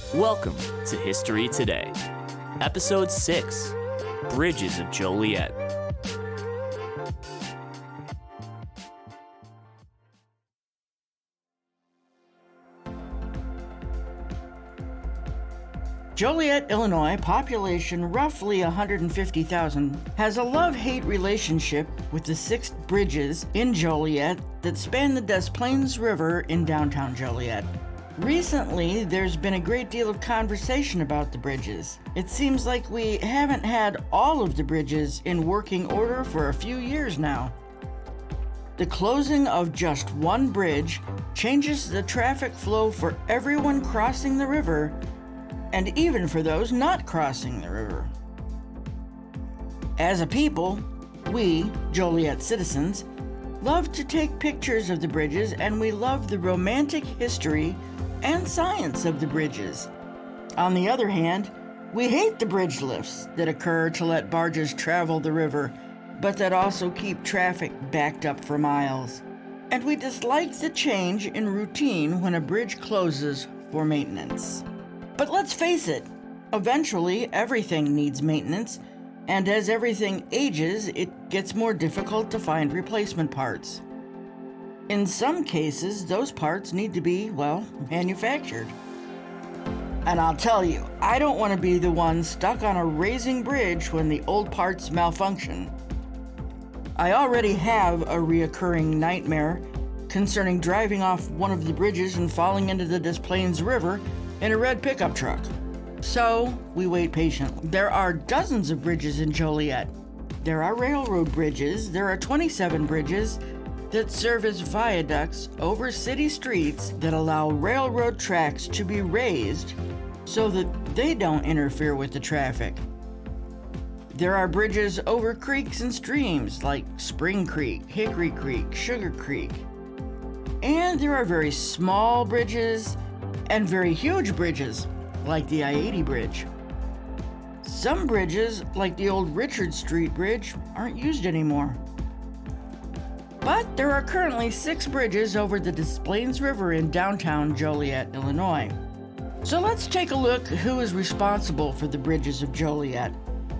Welcome to History Today, Episode 6, Bridges of Joliet. Joliet, Illinois, population roughly 150,000, has a love-hate relationship with the 6 bridges in Joliet that span the Des Plaines River in downtown Joliet. Recently, there's been a great deal of conversation about the bridges. It seems like we haven't had all of the bridges in working order for a few years now. The closing of just one bridge changes the traffic flow for everyone crossing the river, and even for those not crossing the river. As a people, we, Joliet citizens, love to take pictures of the bridges, and we love the romantic history and science of the bridges. On the other hand, we hate the bridge lifts that occur to let barges travel the river, but that also keep traffic backed up for miles. And we dislike the change in routine when a bridge closes for maintenance. But let's face it, eventually everything needs maintenance, and as everything ages, it gets more difficult to find replacement parts. In some cases, those parts need to be, manufactured. And I'll tell you, I don't want to be the one stuck on a raising bridge when the old parts malfunction. I already have a reoccurring nightmare concerning driving off one of the bridges and falling into the Des Plaines River in a red pickup truck. So, we wait patiently. There are dozens of bridges in Joliet. There are railroad bridges. There are 27 bridges that serve as viaducts over city streets that allow railroad tracks to be raised so that they don't interfere with the traffic. There are bridges over creeks and streams like Spring Creek, Hickory Creek, Sugar Creek. And there are very small bridges and very huge bridges like the I-80 bridge. Some bridges, like the old Richard Street Bridge, aren't used anymore. But there are currently 6 bridges over the Des Plaines River in downtown Joliet, Illinois. So let's take a look who is responsible for the bridges of Joliet.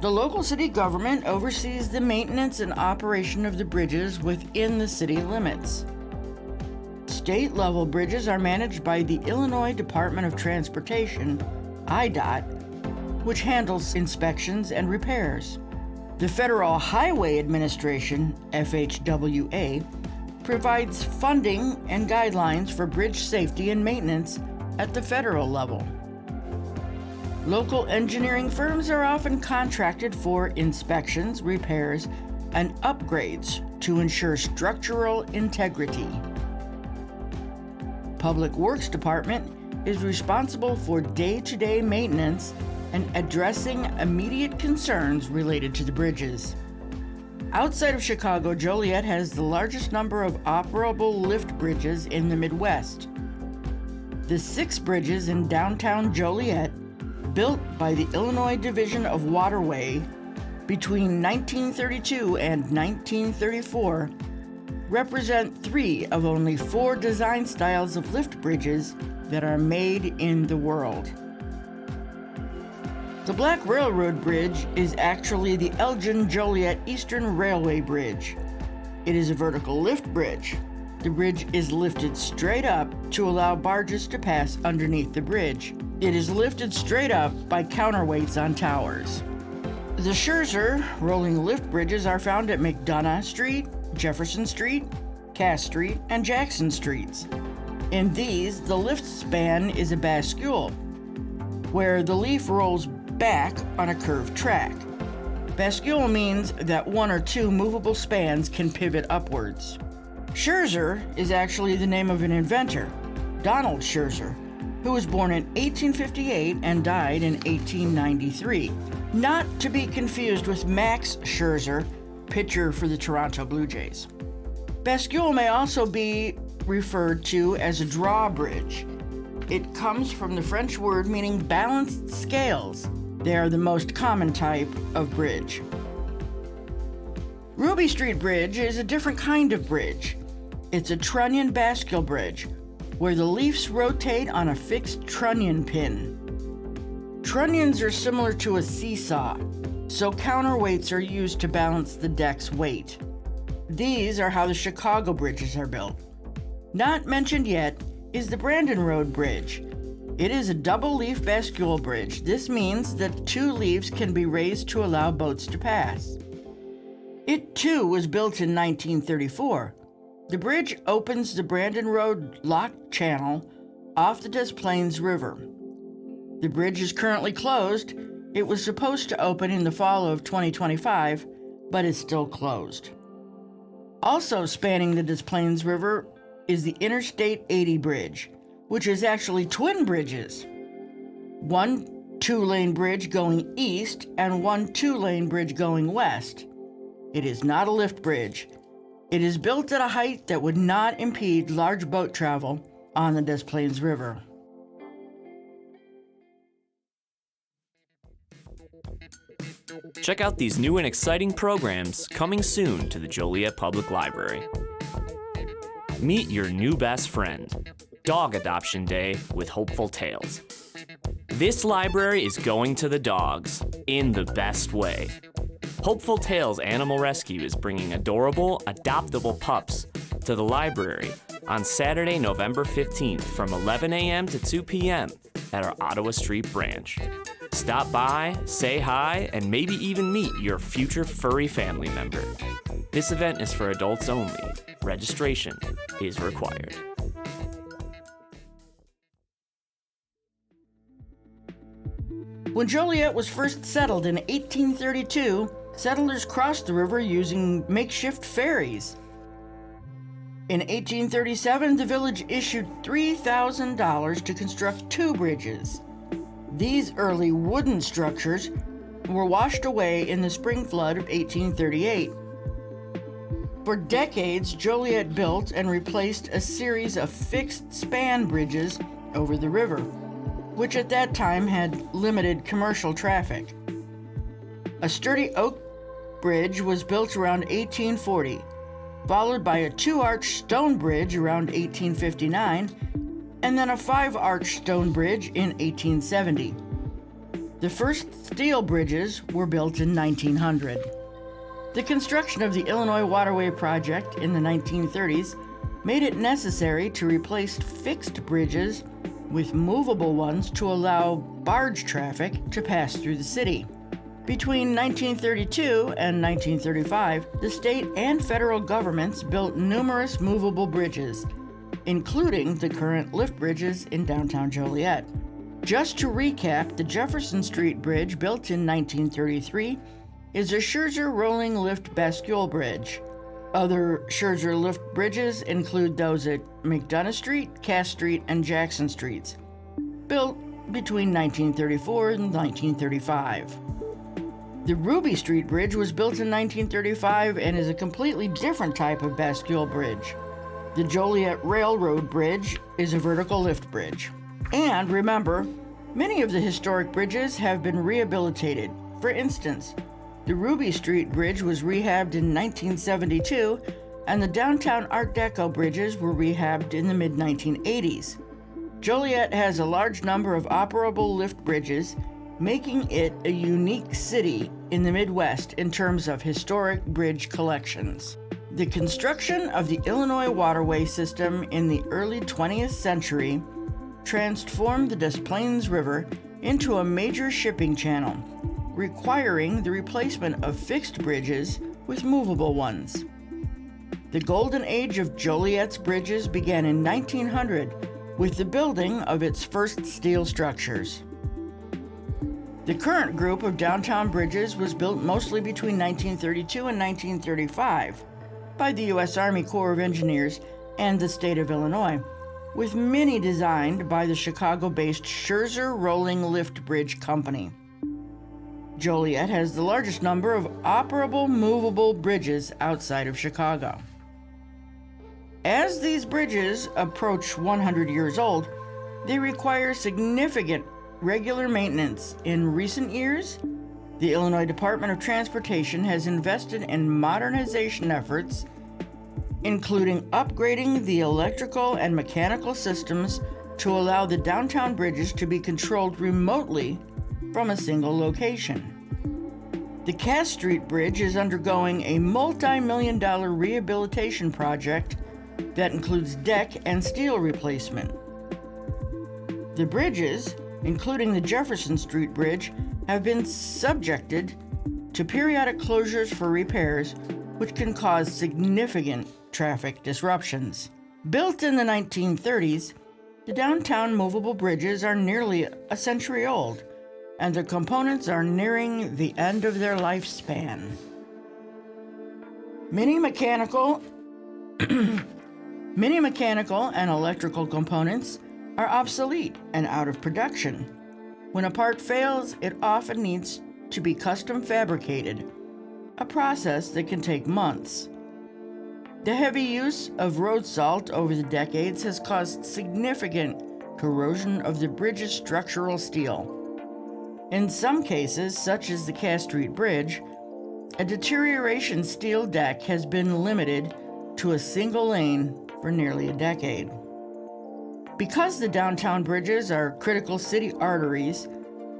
The local city government oversees the maintenance and operation of the bridges within the city limits. State-level bridges are managed by the Illinois Department of Transportation, IDOT, which handles inspections and repairs. The Federal Highway Administration, FHWA, provides funding and guidelines for bridge safety and maintenance at the federal level. Local engineering firms are often contracted for inspections, repairs, and upgrades to ensure structural integrity. Public Works Department is responsible for day-to-day maintenance and addressing immediate concerns related to the bridges. Outside of Chicago, Joliet has the largest number of operable lift bridges in the Midwest. The 6 bridges in downtown Joliet, built by the Illinois Division of Waterway between 1932 and 1934, represent 3 of only 4 design styles of lift bridges that are made in the world. The Black Railroad Bridge is actually the Elgin-Joliet Eastern Railway Bridge. It is a vertical lift bridge. The bridge is lifted straight up to allow barges to pass underneath the bridge. It is lifted straight up by counterweights on towers. The Scherzer rolling lift bridges are found at McDonough Street, Jefferson Street, Cass Street, and Jackson Streets. In these, the lift span is a bascule, where the leaf rolls back on a curved track. Bascule means that 1 or 2 movable spans can pivot upwards. Scherzer is actually the name of an inventor, Donald Scherzer, who was born in 1858 and died in 1893. Not to be confused with Max Scherzer, pitcher for the Toronto Blue Jays. Bascule may also be referred to as a drawbridge. It comes from the French word meaning balanced scales. They are the most common type of bridge. Ruby Street Bridge is a different kind of bridge. It's a trunnion bascule bridge, where the leaves rotate on a fixed trunnion pin. Trunnions are similar to a seesaw, so counterweights are used to balance the deck's weight. These are how the Chicago bridges are built. Not mentioned yet is the Brandon Road Bridge. It is a double-leaf bascule bridge. This means that 2 leaves can be raised to allow boats to pass. It too was built in 1934. The bridge opens the Brandon Road Lock Channel off the Des Plaines River. The bridge is currently closed. It was supposed to open in the fall of 2025, but is still closed. Also spanning the Des Plaines River is the Interstate 80 Bridge, which is actually twin bridges. One 2-lane bridge going east and one 2-lane bridge going west. It is not a lift bridge. It is built at a height that would not impede large boat travel on the Des Plaines River. Check out these new and exciting programs coming soon to the Joliet Public Library. Meet your new best friend. Dog Adoption Day with Hopeful Tales. This library is going to the dogs in the best way. Hopeful Tales Animal Rescue is bringing adorable, adoptable pups to the library on Saturday, November 15th from 11 a.m. to 2 p.m. at our Ottawa Street branch. Stop by, say hi, and maybe even meet your future furry family member. This event is for adults only. Registration is required. When Joliet was first settled in 1832, settlers crossed the river using makeshift ferries. In 1837, the village issued $3,000 to construct 2 bridges. These early wooden structures were washed away in the spring flood of 1838. For decades, Joliet built and replaced a series of fixed span bridges over the river, which at that time had limited commercial traffic. A sturdy oak bridge was built around 1840, followed by a 2-arch stone bridge around 1859, and then a 5-arch stone bridge in 1870. The first steel bridges were built in 1900. The construction of the Illinois Waterway Project in the 1930s made it necessary to replace fixed bridges with movable ones to allow barge traffic to pass through the city. Between 1932 and 1935, the state and federal governments built numerous movable bridges, including the current lift bridges in downtown Joliet. Just to recap, the Jefferson Street Bridge, built in 1933, is a Scherzer rolling lift bascule bridge. Other Scherzer lift bridges include those at McDonough Street, Cass Street, and Jackson Streets, built between 1934 and 1935. The Ruby Street Bridge was built in 1935 and is a completely different type of bascule bridge. The Joliet Railroad Bridge is a vertical lift bridge. And remember, many of the historic bridges have been rehabilitated. For instance, the Ruby Street Bridge was rehabbed in 1972, and the downtown Art Deco bridges were rehabbed in the mid-1980s. Joliet has a large number of operable lift bridges, making it a unique city in the Midwest in terms of historic bridge collections. The construction of the Illinois waterway system in the early 20th century transformed the Des Plaines River into a major shipping channel, requiring the replacement of fixed bridges with movable ones. The golden age of Joliet's bridges began in 1900 with the building of its first steel structures. The current group of downtown bridges was built mostly between 1932 and 1935 by the U.S. Army Corps of Engineers and the state of Illinois, with many designed by the Chicago-based Scherzer Rolling Lift Bridge Company. Joliet has the largest number of operable movable bridges outside of Chicago. As these bridges approach 100 years old, they require significant regular maintenance. In recent years, the Illinois Department of Transportation has invested in modernization efforts, including upgrading the electrical and mechanical systems to allow the downtown bridges to be controlled remotely from a single location. The Cass Street Bridge is undergoing a multi-million-dollar rehabilitation project that includes deck and steel replacement. The bridges, including the Jefferson Street Bridge, have been subjected to periodic closures for repairs, which can cause significant traffic disruptions. Built in the 1930s, the downtown movable bridges are nearly a century old, and the components are nearing the end of their lifespan. Many mechanical and electrical components are obsolete and out of production. When a part fails, it often needs to be custom fabricated, a process that can take months. The heavy use of road salt over the decades has caused significant corrosion of the bridge's structural steel. In some cases, such as the Cass Street Bridge, a deterioration steel deck has been limited to a single lane for nearly a decade. Because the downtown bridges are critical city arteries,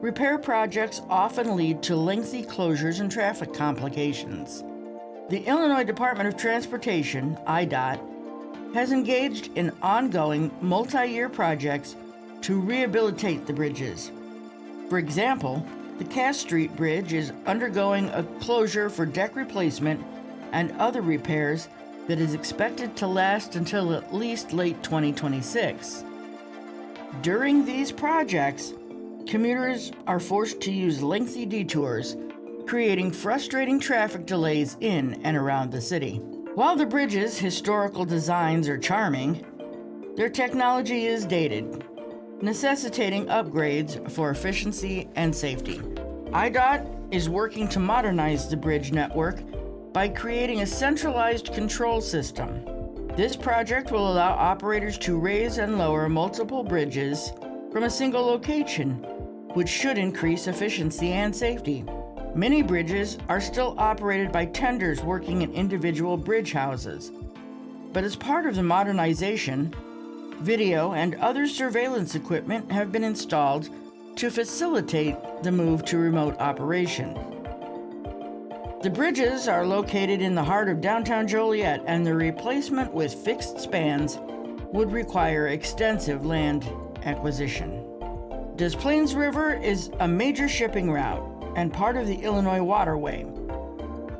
repair projects often lead to lengthy closures and traffic complications. The Illinois Department of Transportation, IDOT, has engaged in ongoing multi-year projects to rehabilitate the bridges. For example, the Cass Street Bridge is undergoing a closure for deck replacement and other repairs that is expected to last until at least late 2026. During these projects, commuters are forced to use lengthy detours, creating frustrating traffic delays in and around the city. While the bridge's historical designs are charming, their technology is dated, necessitating upgrades for efficiency and safety. IDOT is working to modernize the bridge network by creating a centralized control system. This project will allow operators to raise and lower multiple bridges from a single location, which should increase efficiency and safety. Many bridges are still operated by tenders working in individual bridge houses, but as part of the modernization, video and other surveillance equipment have been installed to facilitate the move to remote operation. The bridges are located in the heart of downtown Joliet, and the replacement with fixed spans would require extensive land acquisition. Des Plaines River is a major shipping route and part of the Illinois waterway.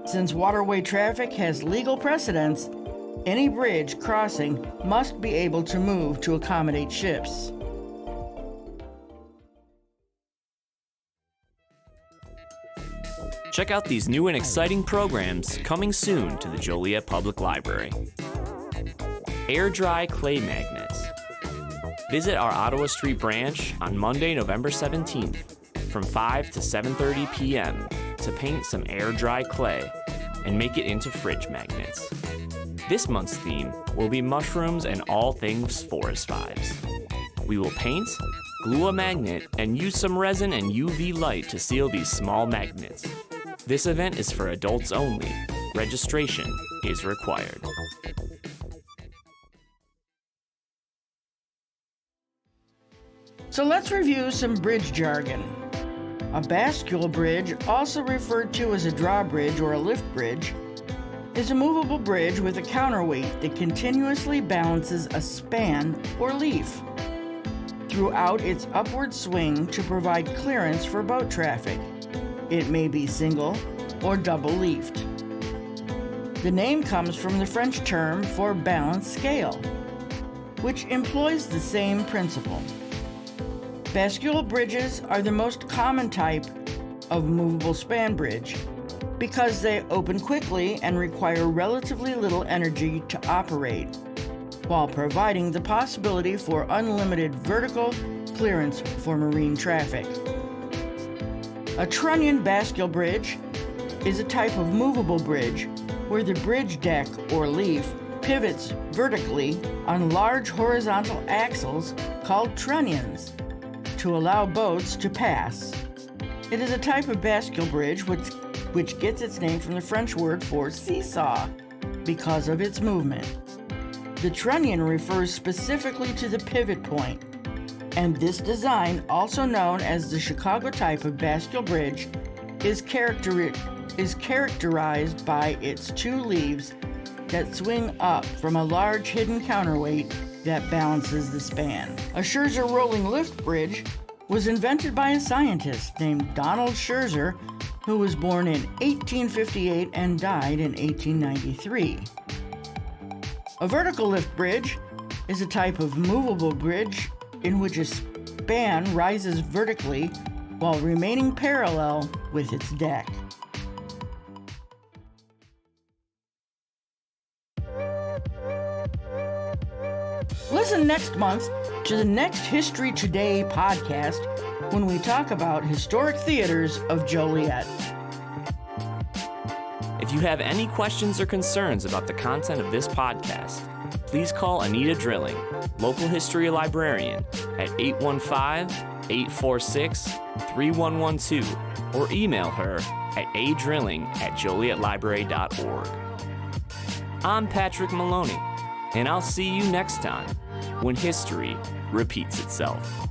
Since waterway traffic has legal precedence, any bridge crossing must be able to move to accommodate ships. Check out these new and exciting programs coming soon to the Joliet Public Library. Air dry clay magnets. Visit our Ottawa Street branch on Monday, November 17th from 5 to 7:30 p.m. to paint some air dry clay and make it into fridge magnets. This month's theme will be mushrooms and all things forest vibes. We will paint, glue a magnet, and use some resin and UV light to seal these small magnets. This event is for adults only. Registration is required. So let's review some bridge jargon. A bascule bridge, also referred to as a drawbridge or a lift bridge, is a movable bridge with a counterweight that continuously balances a span or leaf throughout its upward swing to provide clearance for boat traffic. It may be single or double-leafed. The name comes from the French term for balance scale, which employs the same principle. Bascule bridges are the most common type of movable span bridge because they open quickly and require relatively little energy to operate, while providing the possibility for unlimited vertical clearance for marine traffic. A trunnion bascule bridge is a type of movable bridge where the bridge deck or leaf pivots vertically on large horizontal axles called trunnions to allow boats to pass. It is a type of bascule bridge which gets its name from the French word for seesaw because of its movement. The trunnion refers specifically to the pivot point And this design, also known as the Chicago type of bascule bridge, is characterized by its two leaves that swing up from a large hidden counterweight that balances the span. A Scherzer rolling lift bridge was invented by a scientist named Donald Scherzer, who was born in 1858 and died in 1893. A vertical lift bridge is a type of movable bridge in which a span rises vertically while remaining parallel with its deck. Listen next month to the next History Today podcast when we talk about historic theaters of Joliet. If you have any questions or concerns about the content of this podcast, please call Anneta Drilling, local history librarian, at 815-846-3112 or email her at adrilling@jolietlibrary.org. I'm Patrick Maloney, and I'll see you next time when history repeats itself.